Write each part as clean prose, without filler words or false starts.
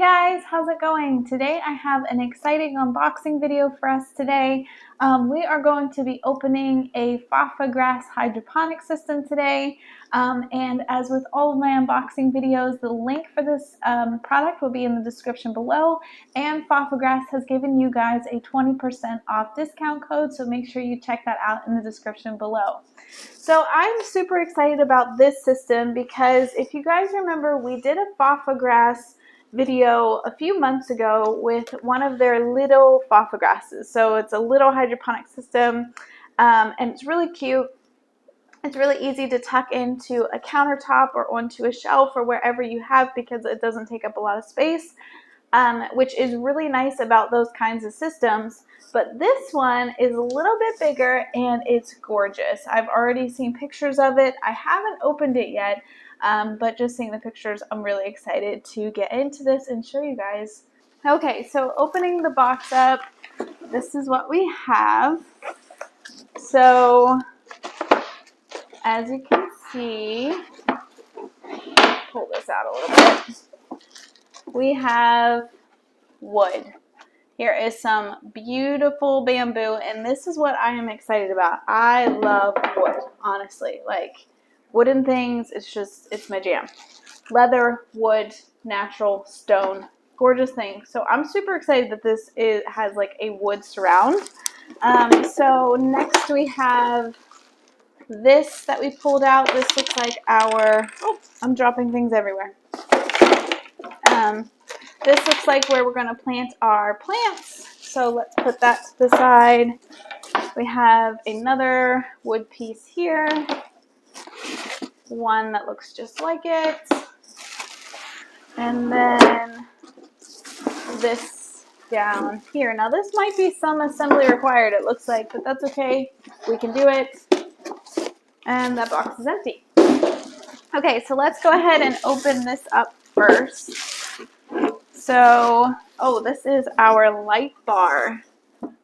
Guys, how's it going? Today I have an exciting unboxing video for us today. We are going to be opening a FAFAGRASS hydroponic system today. And as with all of my unboxing videos, the link for this product will be in the description below. And FAFAGRASS has given you guys a 20% off discount code, so make sure you check that out in the description below. So I'm super excited about this system because if you guys remember, we did a FAFAGRASS video a few months ago with one of their little FAFAGRASSes. So it's a little hydroponic system and it's really cute. It's really easy to tuck into a countertop or onto a shelf or wherever you have because it doesn't take up a lot of space, which is really nice about those kinds of systems. But this one is a little bit bigger and it's gorgeous. I've already seen pictures of it. I haven't opened it yet, but just seeing the pictures, I'm really excited to get into this and show you guys. Okay, so opening the box up, this is what we have. So as you can see, pull this out a little bit. We have wood. Here is some beautiful bamboo, and this is what I am excited about. I love wood, honestly. Like, wooden things, it's my jam. Leather, wood, natural, stone, gorgeous thing. So I'm super excited that this has like a wood surround. So next we have this that we pulled out. This looks like our, oh, I'm dropping things everywhere. This looks like where we're going to plant our plants. So let's put that to the side. We have another wood piece here. One that looks just like it. And then this down here. Now this might be some assembly required, it looks like, but that's okay. We can do it. And that box is empty. Okay, so let's go ahead and open this up first. So, oh, this is our light bar.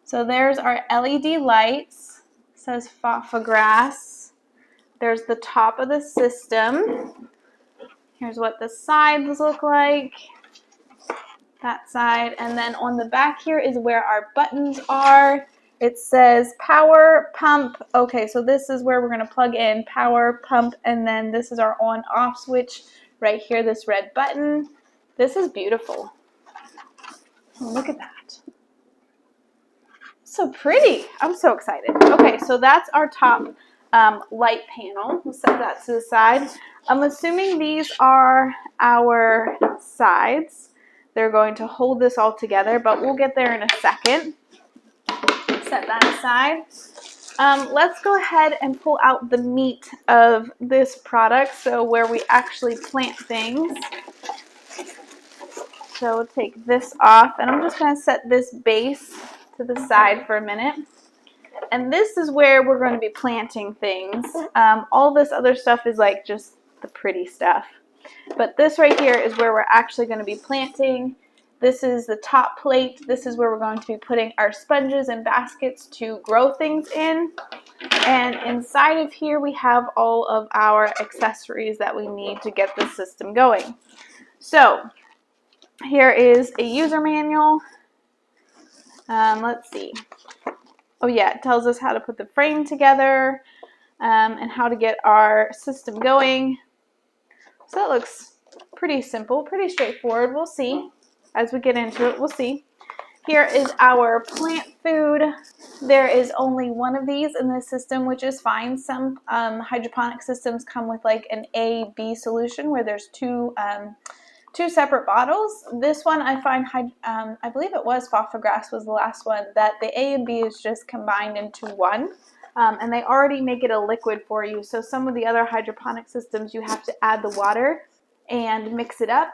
So there's our LED lights. It says FAFAGRASS. There's the top of the system. Here's what the sides look like. That side. And then on the back here is where our buttons are. It says power, pump. Okay, so this is where we're going to plug in power, pump, and then this is our on-off switch right here, this red button. This is beautiful. Look at that. So pretty. I'm so excited. Okay, so that's our top light panel. We'll set that to the side. I'm assuming these are our sides. They're going to hold this all together, but we'll get there in a second. Set that aside. Let's go ahead and pull out the meat of this product, so where we actually plant things. So we'll take this off, and I'm just going to set this base to the side for a minute. And this is where we're going to be planting things. All this other stuff is like just the pretty stuff. But this right here is where we're actually going to be planting. This is the top plate. This is where we're going to be putting our sponges and baskets to grow things in. And inside of here we have all of our accessories that we need to get this system going. So here is a user manual. Let's see. Oh yeah, it tells us how to put the frame together and how to get our system going. So that looks pretty simple, pretty straightforward. We'll see as we get into it. We'll see. Here is our plant food. There is only one of these in this system, which is fine. Some hydroponic systems come with like an A-B solution where there's two separate bottles. This one I find, I believe it was FAFAGRASS was the last one, that the A and B is just combined into one. And they already make it a liquid for you. So some of the other hydroponic systems, you have to add the water and mix it up.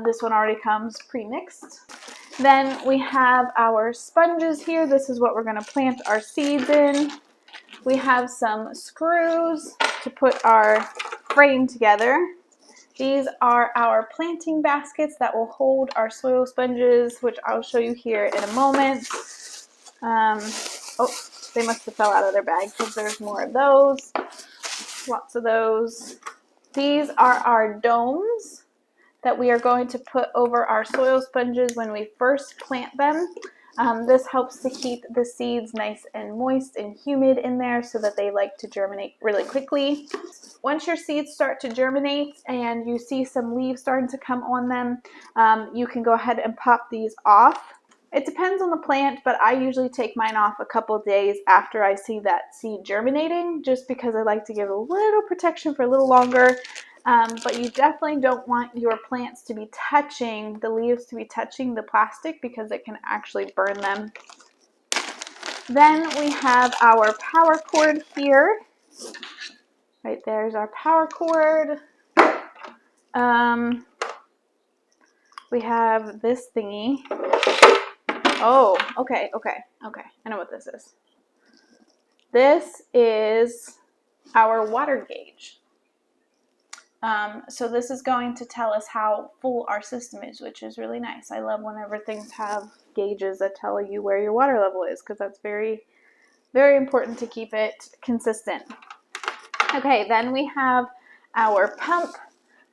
This one already comes pre-mixed. Then we have our sponges here. This is what we're going to plant our seeds in. We have some screws to put our frame together. These are our planting baskets that will hold our soil sponges, which I'll show you here in a moment. Oh, they must have fell out of their bag because there's more of those. Lots of those. These are our domes. that we are going to put over our soil sponges when we first plant them. This helps to keep the seeds nice and moist and humid in there so that they like to germinate really quickly. Once your seeds start to germinate and you see some leaves starting to come on them, you can go ahead and pop these off. It depends on the plant, but I usually take mine off a couple days after I see that seed germinating, just because I like to give a little protection for a little longer. But you definitely don't want your plants to be touching, the leaves to be touching the plastic, because it can actually burn them. Then we have our power cord here. Right there's our power cord. We have this thingy. Oh, okay. I know what this is. This is our water gauge. So this is going to tell us how full our system is, which is really nice. I love whenever things have gauges that tell you where your water level is, because that's very, very important to keep it consistent. Okay, then we have our pump.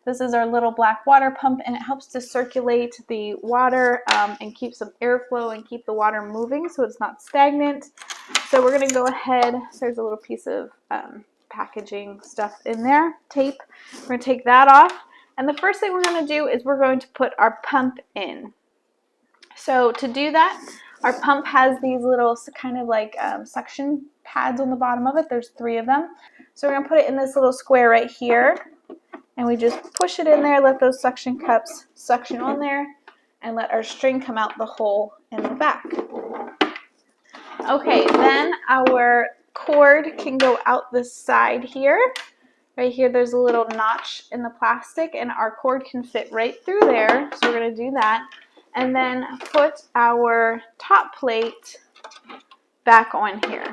This is our little black water pump, and it helps to circulate the water and keep some airflow and keep the water moving so it's not stagnant. So we're going to go ahead, there's a little piece of packaging stuff in there, tape. We're going to take that off, and the first thing we're going to do is we're going to put our pump in. So to do that, our pump has these little kind of like suction pads on the bottom of it. There's 3 of them. So we're going to put it in this little square right here, and we just push it in there, let those suction cups suction on there, and let our string come out the hole in the back. Okay, then our cord can go out this side here. Right here there's a little notch in the plastic, and our cord can fit right through there. So we're going to do that, and then put our top plate back on here.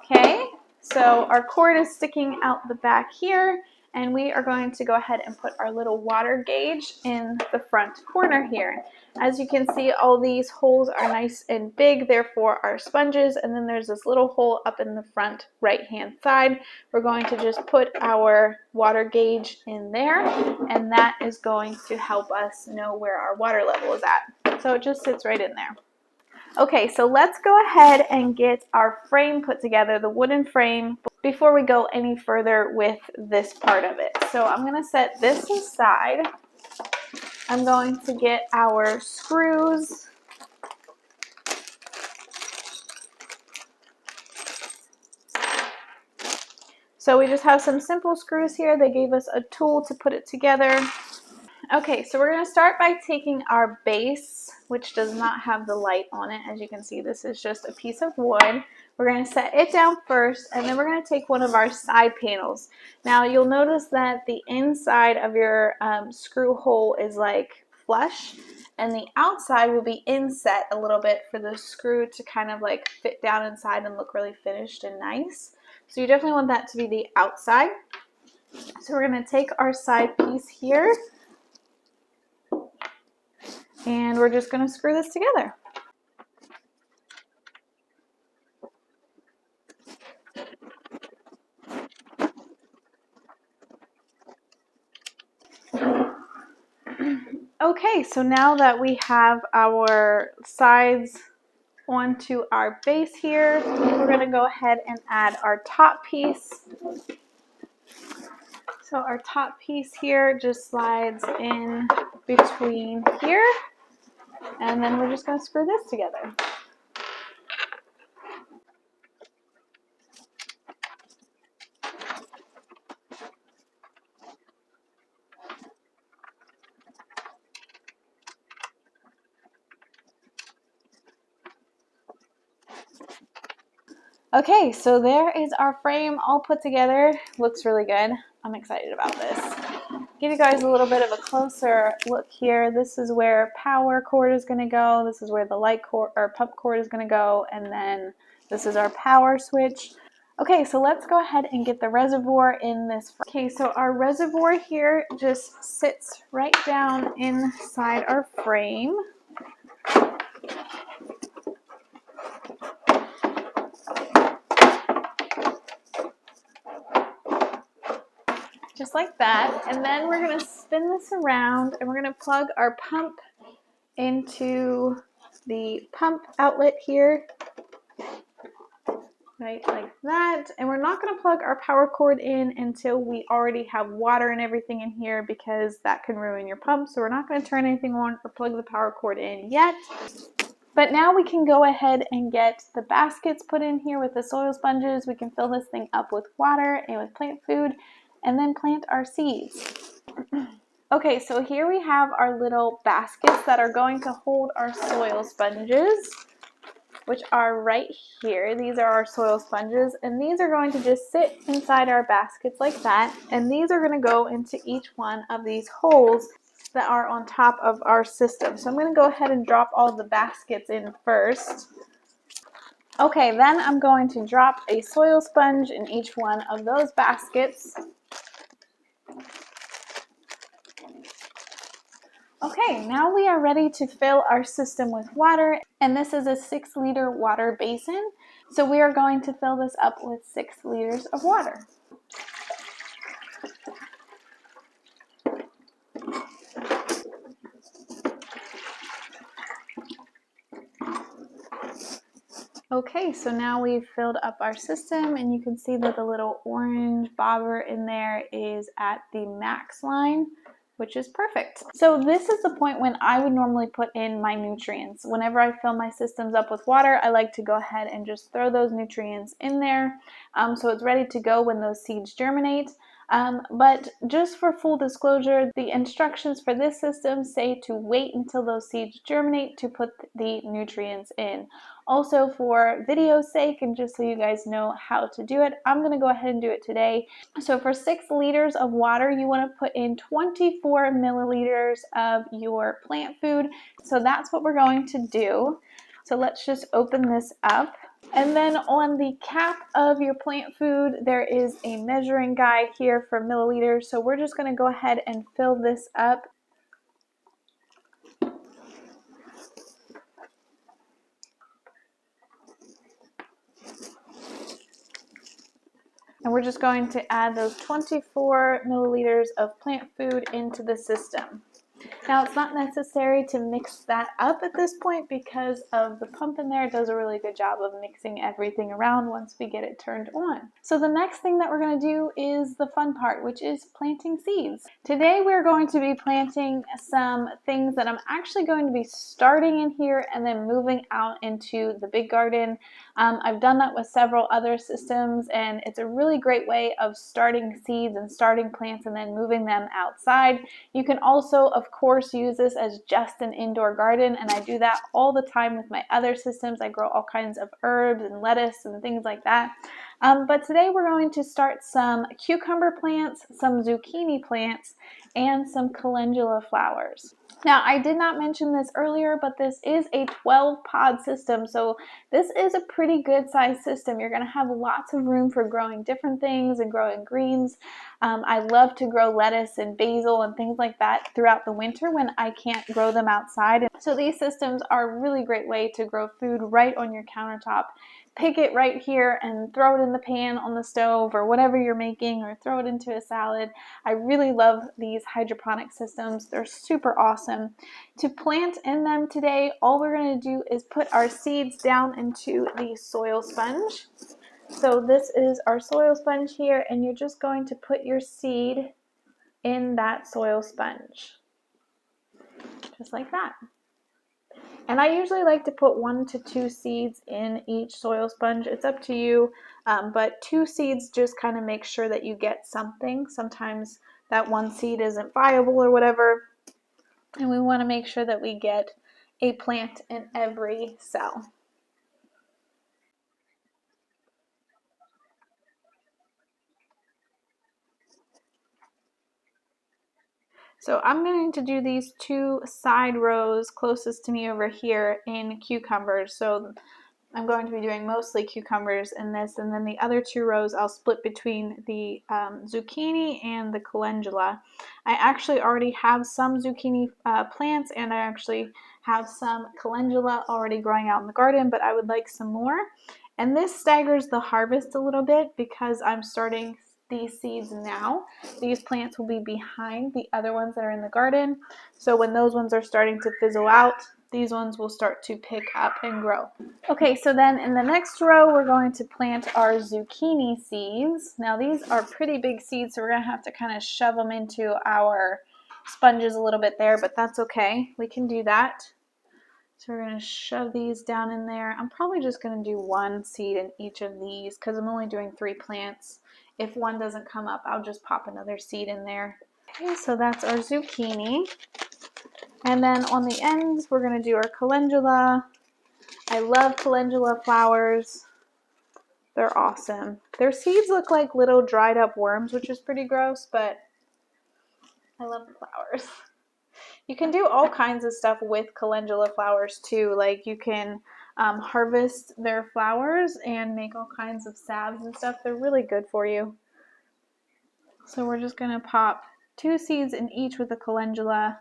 Okay, so our cord is sticking out the back here, and we are going to go ahead and put our little water gauge in the front corner here. As you can see, all these holes are nice and big, therefore our sponges, and then there's this little hole up in the front right hand side. We're going to just put our water gauge in there, and that is going to help us know where our water level is at. So it just sits right in there. Okay, so let's go ahead and get our frame put together, the wooden frame, before we go any further with this part of it. So I'm going to set this aside. I'm going to get our screws. So we just have some simple screws here. They gave us a tool to put it together. Okay, so we're going to start by taking our base, which does not have the light on it. As you can see, this is just a piece of wood. We're going to set it down first, and then we're going to take one of our side panels. Now, you'll notice that the inside of your screw hole is like flush, and the outside will be inset a little bit for the screw to kind of like fit down inside and look really finished and nice. So you definitely want that to be the outside. So we're going to take our side piece here, and we're just going to screw this together. Okay, so now that we have our sides onto our base here, we're going to go ahead and add our top piece. So our top piece here just slides in between here, and then we're just going to screw this together. Okay, so there is our frame all put together. Looks really good. I'm excited about this. Give you guys a little bit of a closer look here. This is where power cord is going to go. This is where the light cord or pump cord is going to go, and then this is our power switch. Okay, so let's go ahead and get the reservoir in this. Okay, so our reservoir here just sits right down inside our frame. just like that. And then we're going to spin this around and we're going to plug our pump into the pump outlet here, right, like that. And we're not going to plug our power cord in until we already have water and everything in here, because that can ruin your pump. So we're not going to turn anything on or plug the power cord in yet. But now we can go ahead and get the baskets put in here with the soil sponges. We can fill this thing up with water and with plant food and then plant our seeds. Okay, so here we have our little baskets that are going to hold our soil sponges, which are right here. These are our soil sponges, and these are going to just sit inside our baskets like that. And these are going to go into each one of these holes that are on top of our system. So I'm going to go ahead and drop all the baskets in first. Okay, then I'm going to drop a soil sponge in each one of those baskets. Okay, now we are ready to fill our system with water, and this is a 6-liter water basin. So we are going to fill this up with 6 liters of water. Okay, so now we've filled up our system, and you can see that the little orange bobber in there is at the max line, which is perfect. So this is the point when I would normally put in my nutrients. Whenever I fill my systems up with water, I like to go ahead and just throw those nutrients in there, so it's ready to go when those seeds germinate. But just for full disclosure, the instructions for this system say to wait until those seeds germinate to put the nutrients in. Also, for video's sake and just so you guys know how to do it, I'm going to go ahead and do it today. So for 6 liters of water, you want to put in 24 milliliters of your plant food. So that's what we're going to do. So let's just open this up. And then on the cap of your plant food, there is a measuring guide here for milliliters. So we're just going to go ahead and fill this up. And we're just going to add those 24 milliliters of plant food into the system. Now, it's not necessary to mix that up at this point because of the pump in there. It does a really good job of mixing everything around once we get it turned on. So the next thing that we're going to do is the fun part, which is planting seeds. Today, we're going to be planting some things that I'm actually going to be starting in here and then moving out into the big garden. I've done that with several other systems, and it's a really great way of starting seeds and starting plants and then moving them outside. You can also, of course, use this as just an indoor garden, and I do that all the time with my other systems. I grow all kinds of herbs and lettuce and things like that. But today we're going to start some cucumber plants, some zucchini plants, and some calendula flowers. Now, I did not mention this earlier, but this is a 12-pod system, so this is a pretty good sized system. You're going to have lots of room for growing different things and growing greens. I love to grow lettuce and basil and things like that throughout the winter when I can't grow them outside. So these systems are a really great way to grow food right on your countertop. Pick it right here and throw it in the pan on the stove or whatever you're making, or throw it into a salad. I really love these hydroponic systems. They're super awesome. To plant in them today, all we're going to do is put our seeds down into the soil sponge. So this is our soil sponge here, and you're just going to put your seed in that soil sponge, just like that. And I usually like to put 1 to 2 seeds in each soil sponge. It's up to you, but 2 seeds just kind of make sure that you get something. Sometimes that 1 seed isn't viable or whatever, and we want to make sure that we get a plant in every cell. So I'm going to do these 2 side rows closest to me over here in cucumbers. So I'm going to be doing mostly cucumbers in this, and then the other 2 rows I'll split between the zucchini and the calendula. I actually already have some zucchini plants, and I actually have some calendula already growing out in the garden, but I would like some more. And this staggers the harvest a little bit because I'm starting these seeds now. These plants will be behind the other ones that are in the garden. So when those ones are starting to fizzle out, these ones will start to pick up and grow. Okay, so then in the next row, we're going to plant our zucchini seeds. Now these are pretty big seeds, so we're gonna have to kind of shove them into our sponges a little bit there, but that's okay. We can do that. So we're gonna shove these down in there. I'm probably just gonna do one seed in each of these because I'm only doing 3 plants. If one doesn't come up, I'll just pop another seed in there. Okay, so that's our zucchini. And then on the ends, we're gonna do our calendula. I love calendula flowers. They're awesome. Their seeds look like little dried up worms, which is pretty gross, but I love the flowers. You can do all kinds of stuff with calendula flowers too. Like you can harvest their flowers and make all kinds of salves and stuff. They're really good for you. So we're just going to pop 2 seeds in each with the calendula.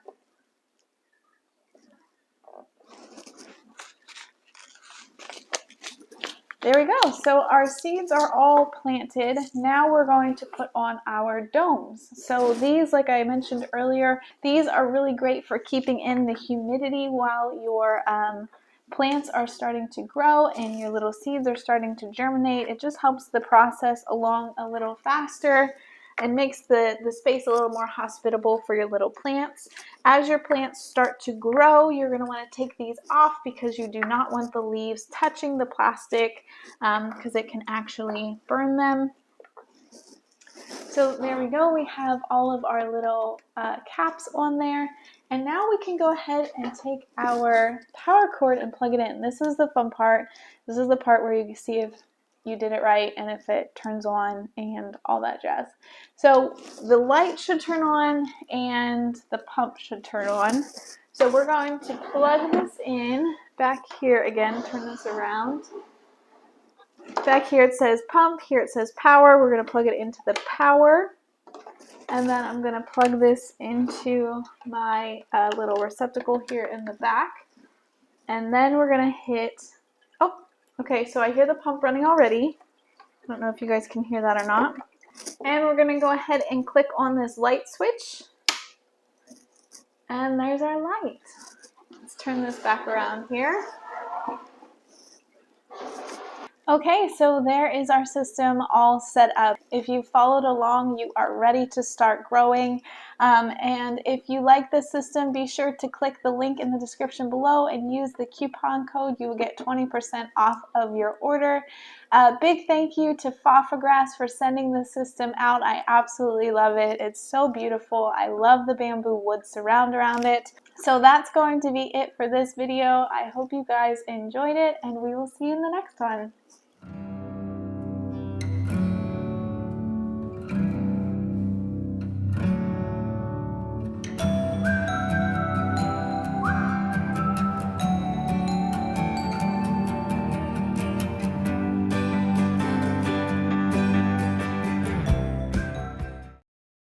There we go. So our seeds are all planted. Now we're going to put on our domes. So these, like I mentioned earlier, these are really great for keeping in the humidity while your plants are starting to grow and your little seeds are starting to germinate. It just helps the process along a little faster and makes the space a little more hospitable for your little plants. As your plants start to grow, you're going to want to take these off because you do not want the leaves touching the plastic because it can actually burn them. So there we go. We have all of our little caps on there. And now we can go ahead and take our power cord and plug it in. This is the fun part. This is the part where you can see if you did it right and if it turns on and all that jazz. So the light should turn on and the pump should turn on. So we're going to plug this in back here again, turn this around. Back here it says pump, here it says power. We're going to plug it into the power. And then I'm going to plug this into my little receptacle here in the back. And then we're going to hit, oh, okay, so I hear the pump running already. I don't know if you guys can hear that or not. And we're going to go ahead and click on this light switch. And there's our light. Let's turn this back around here. Okay, so there is our system all set up. If you followed along, you are ready to start growing. And if you like this system, be sure to click the link in the description below and use the coupon code. You will get 20% off of your order. Big thank you to FAFAGRASS for sending this system out. I absolutely love it. It's so beautiful. I love the bamboo wood surround around it. So that's going to be it for this video. I hope you guys enjoyed it, and we will see you in the next one.